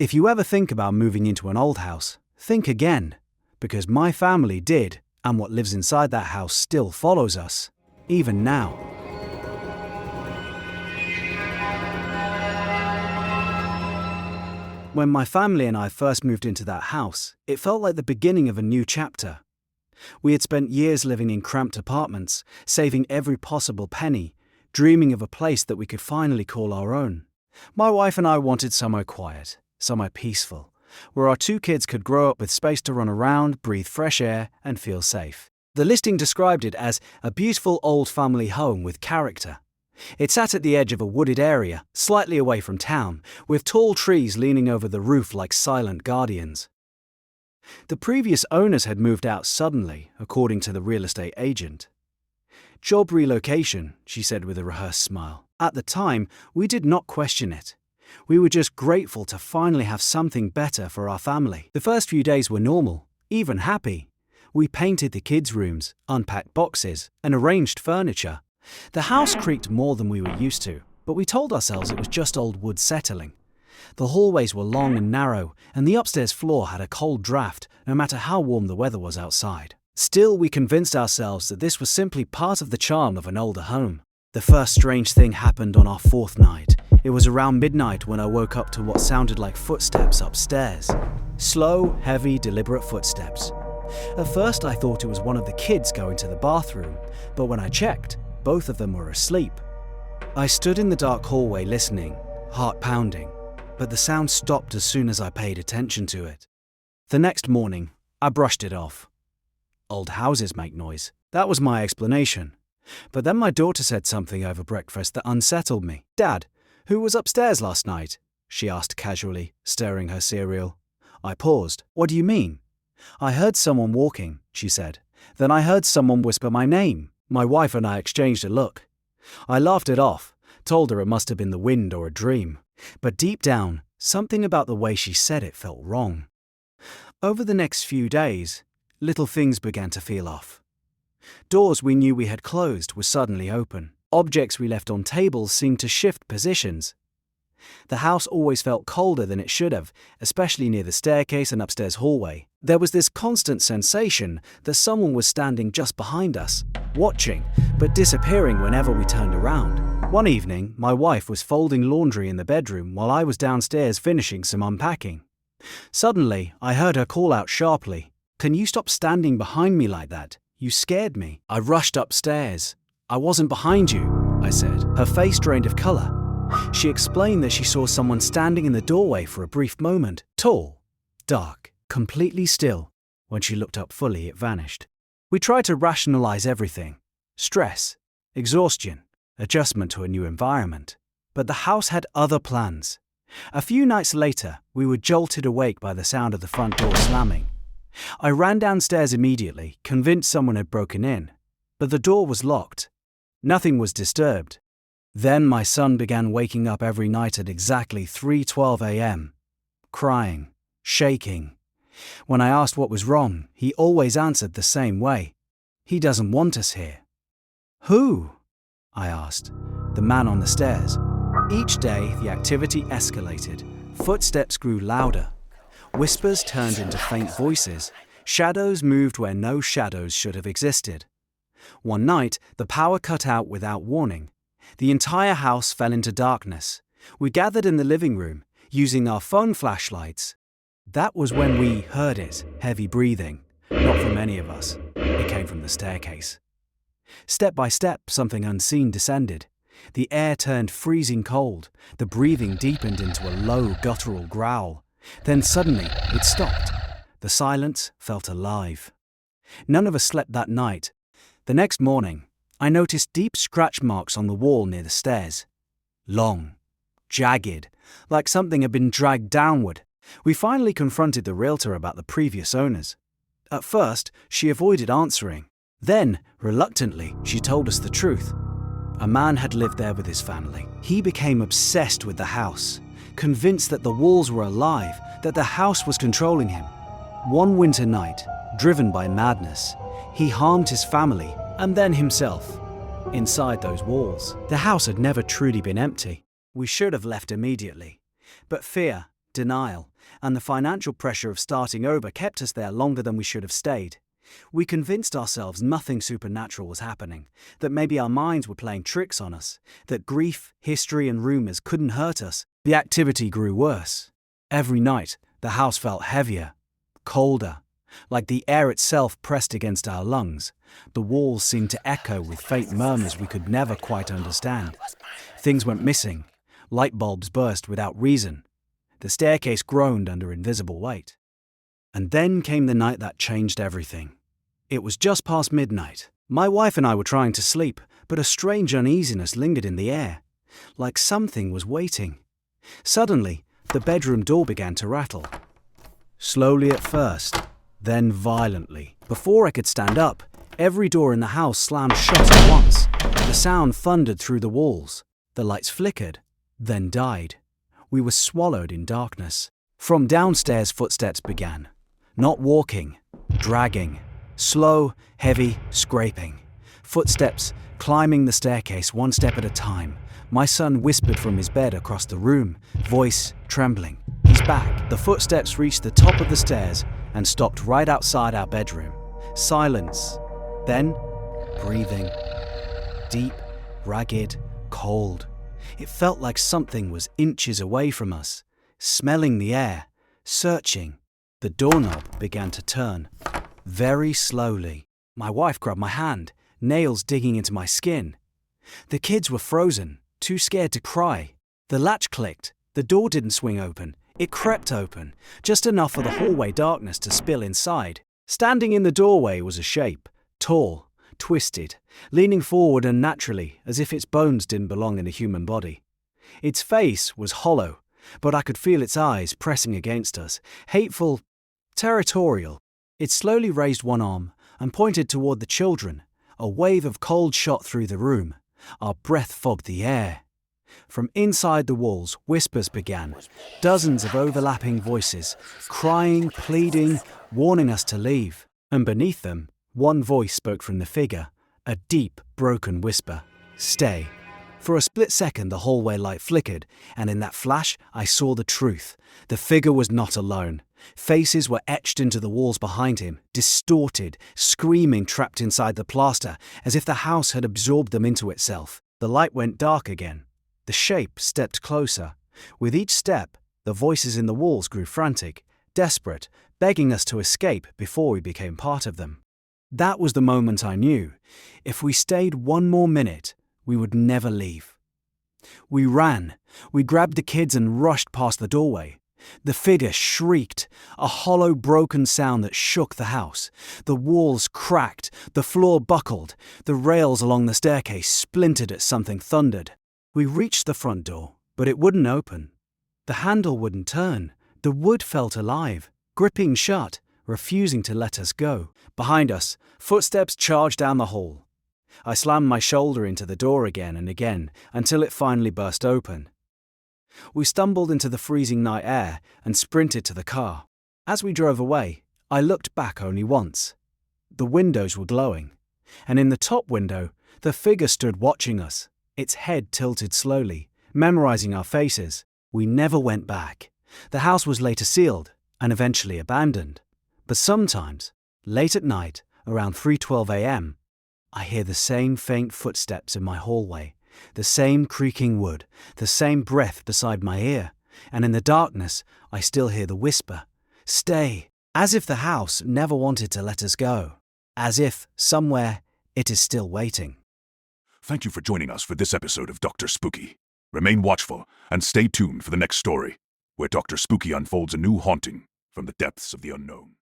If you ever think about moving into an old house, think again, because my family did, and what lives inside that house still follows us, even now. When my family and I first moved into that house, it felt like the beginning of a new chapter. We had spent years living in cramped apartments, saving every possible penny, dreaming of a place that we could finally call our own. My wife and I wanted somewhere quiet, somewhere peaceful, where our 2 kids could grow up with space to run around, breathe fresh air, and feel safe. The listing described it as a beautiful old family home with character. It sat at the edge of a wooded area, slightly away from town, with tall trees leaning over the roof like silent guardians. The previous owners had moved out suddenly, according to the real estate agent. Job relocation, she said with a rehearsed smile. At the time, we did not question it. We were just grateful to finally have something better for our family. The first few days were normal, even happy. We painted the kids' rooms, unpacked boxes, and arranged furniture. The house creaked more than we were used to, but we told ourselves it was just old wood settling. The hallways were long and narrow, and the upstairs floor had a cold draft, no matter how warm the weather was outside. Still, we convinced ourselves that this was simply part of the charm of an older home. The first strange thing happened on our 4th night. It was around midnight when I woke up to what sounded like footsteps upstairs. Slow, heavy, deliberate footsteps. At first I thought it was one of the kids going to the bathroom, but when I checked, both of them were asleep. I stood in the dark hallway listening, heart pounding, but the sound stopped as soon as I paid attention to it. The next morning, I brushed it off. Old houses make noise. That was my explanation. But then my daughter said something over breakfast that unsettled me. "Dad, who was upstairs last night?" she asked casually, stirring her cereal. I paused. "What do you mean?" "I heard someone walking," she said. "Then I heard someone whisper my name." My wife and I exchanged a look. I laughed it off, told her it must have been the wind or a dream. But deep down, something about the way she said it felt wrong. Over the next few days, little things began to feel off. Doors we knew we had closed were suddenly open. Objects we left on tables seemed to shift positions. The house always felt colder than it should have, especially near the staircase and upstairs hallway. There was this constant sensation that someone was standing just behind us, watching, but disappearing whenever we turned around. One evening, my wife was folding laundry in the bedroom while I was downstairs finishing some unpacking. Suddenly, I heard her call out sharply, "Can you stop standing behind me like that? You scared me." I rushed upstairs. "I wasn't behind you," I said. Her face drained of color. She explained that she saw someone standing in the doorway for a brief moment, tall, dark, completely still. When she looked up fully, it vanished. We tried to rationalize everything: stress, exhaustion, adjustment to a new environment. But the house had other plans. A few nights later, we were jolted awake by the sound of the front door slamming. I ran downstairs immediately, convinced someone had broken in, but the door was locked. Nothing was disturbed. Then my son began waking up every night at exactly 3:12 a.m., crying, shaking. When I asked what was wrong, he always answered the same way: "He doesn't want us here." "Who?" I asked. "The man on the stairs." Each day, the activity escalated. Footsteps grew louder. Whispers turned into faint voices. Shadows moved where no shadows should have existed. One night, the power cut out without warning. The entire house fell into darkness. We gathered in the living room, using our phone flashlights. That was when we heard it, heavy breathing. Not from any of us. It came from the staircase. Step by step, something unseen descended. The air turned freezing cold. The breathing deepened into a low, guttural growl. Then suddenly, it stopped. The silence felt alive. None of us slept that night. The next morning, I noticed deep scratch marks on the wall near the stairs. Long, jagged, like something had been dragged downward. We finally confronted the realtor about the previous owners. At first, she avoided answering. Then, reluctantly, she told us the truth. A man had lived there with his family. He became obsessed with the house, convinced that the walls were alive, that the house was controlling him. One winter night, driven by madness, he harmed his family and then himself. Inside those walls, the house had never truly been empty. We should have left immediately. But fear, denial, and the financial pressure of starting over kept us there longer than we should have stayed. We convinced ourselves nothing supernatural was happening, that maybe our minds were playing tricks on us, that grief, history, and rumors couldn't hurt us. The activity grew worse. Every night, the house felt heavier, colder, like the air itself pressed against our lungs. The walls seemed to echo with faint murmurs we could never quite understand. Things went missing. Light bulbs burst without reason. The staircase groaned under invisible weight. And then came the night that changed everything. It was just past midnight. My wife and I were trying to sleep, but a strange uneasiness lingered in the air, like something was waiting. Suddenly, the bedroom door began to rattle. Slowly at first, then violently. Before I could stand up, every door in the house slammed shut at once. The sound thundered through the walls. The lights flickered, then died. We were swallowed in darkness. From downstairs, footsteps began. Not walking, dragging. Slow, heavy, scraping. Footsteps climbing the staircase one step at a time. My son whispered from his bed across the room, voice trembling. He's back. The footsteps reached the top of the stairs and stopped right outside our bedroom. Silence. Then, breathing. Deep, ragged, cold. It felt like something was inches away from us, smelling the air, searching. The doorknob began to turn. Very slowly. My wife grabbed my hand, nails digging into my skin. The kids were frozen, too scared to cry. The latch clicked. The door didn't swing open. It crept open, just enough for the hallway darkness to spill inside. Standing in the doorway was a shape, tall, twisted, leaning forward unnaturally as if its bones didn't belong in a human body. Its face was hollow, but I could feel its eyes pressing against us, hateful, territorial. It slowly raised one arm and pointed toward the children. A wave of cold shot through the room. Our breath fogged the air. From inside the walls, whispers began. Dozens of overlapping voices, crying, pleading, warning us to leave. And beneath them, one voice spoke from the figure, a deep, broken whisper. Stay. For a split second, the hallway light flickered, and in that flash, I saw the truth. The figure was not alone. Faces were etched into the walls behind him, distorted, screaming, trapped inside the plaster, as if the house had absorbed them into itself. The light went dark again. The shape stepped closer. With each step, the voices in the walls grew frantic, desperate, begging us to escape before we became part of them. That was the moment I knew. If we stayed one more minute, we would never leave. We ran. We grabbed the kids and rushed past the doorway. The figure shrieked, a hollow, broken sound that shook the house. The walls cracked, the floor buckled, the rails along the staircase splintered as something thundered. We reached the front door, but it wouldn't open. The handle wouldn't turn. The wood felt alive, gripping shut, refusing to let us go. Behind us, footsteps charged down the hall. I slammed my shoulder into the door again and again until it finally burst open. We stumbled into the freezing night air and sprinted to the car. As we drove away, I looked back only once. The windows were glowing, and in the top window, the figure stood watching us, its head tilted slowly, memorizing our faces. We never went back. The house was later sealed and eventually abandoned. But sometimes, late at night, around 3:12 a.m., I hear the same faint footsteps in my hallway, the same creaking wood, the same breath beside my ear, and in the darkness, I still hear the whisper, "Stay," as if the house never wanted to let us go, as if, somewhere, it is still waiting. Thank you for joining us for this episode of Dr. Spooky. Remain watchful and stay tuned for the next story, where Dr. Spooky unfolds a new haunting from the depths of the unknown.